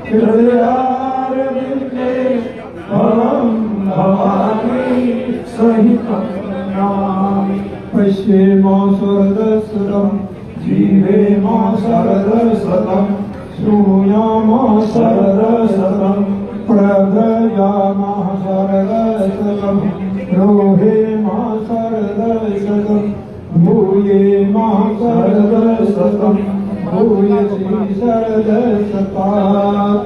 हृदयारविन्दे भवं भवानी सहितं नमामि। पश्येमो शरदशतं जीवेमो शरदशतं श्रूयामो शरदशतं प्रव्रजामो शरदशतं रोहेमो शरदशतं भूयेमो शरदशतं भूयसी शरदशतात्।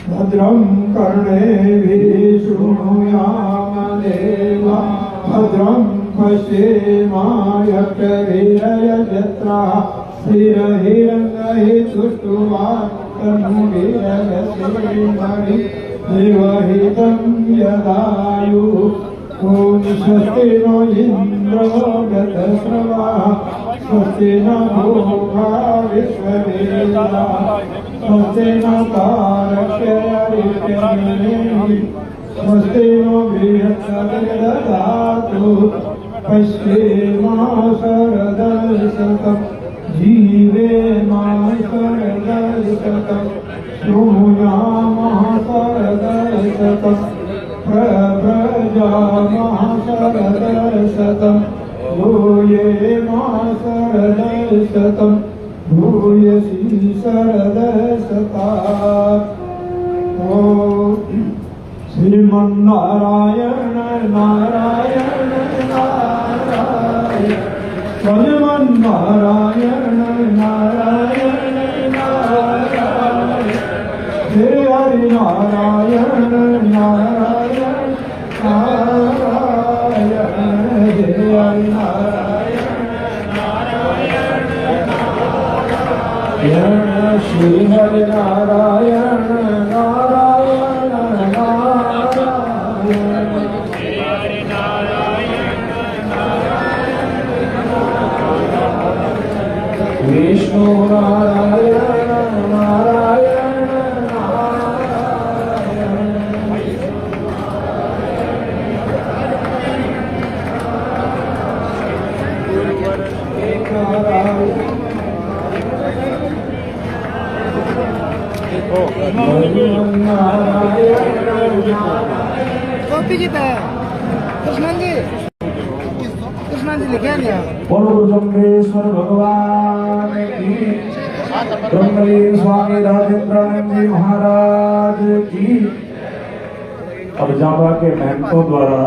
भद्रं कर्णेभिः शृणुयाम देवा भद्रं पश्येमायज्ञभिर्यजत्राः स्थिरहिरङ्गैः तुष्टुवाक्तनुभिरगतिर्मणि देवहितं यदायुः। ॐ स्वस्ति नो इन्द्रो गतश्रवाः स्वस्ति न भूमा विश्ववेदाः स्वस्ति न तारक्यरिष्यन्ति स्वस्ति नो बृहस्पतिर्दधातु। पश्येमा शरदशतं जीवेमा शरदशतं शृणुयामः शरदशतं प्रव्रजामः शरदशतं भूयेमा शरदशतं भूयसी शरदशतात्। श्रीमन्नारायण नारायण नारायण श्रीमन्नारायण नारायण नारायण हे हरि नारायण नारायण नारायण हे हरि नारायण नारायण नारायण श्री हरि नारायण नारायण नारायण हरि नारायण नारायण विष्णु नारायण नारायण कॉपी की है कृष्णन जी लिखे नहीं बोलो जम्बेश्वर भगवान की ब्रह्मलीन स्वामी राजेंद्रानंद जी महाराज की। अब जांबा के महंतों द्वारा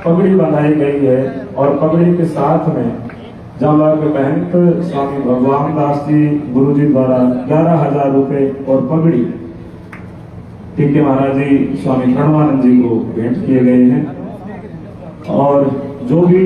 पगड़ी बनाई गई है और पगड़ी के साथ में जांबा के महंत स्वामी भगवान दास जी गुरु जी द्वारा 11,000 रुपए और पगड़ी टीके महाराज जी स्वामी प्रणवानंद जी को भेंट किए गए हैं। और जो भी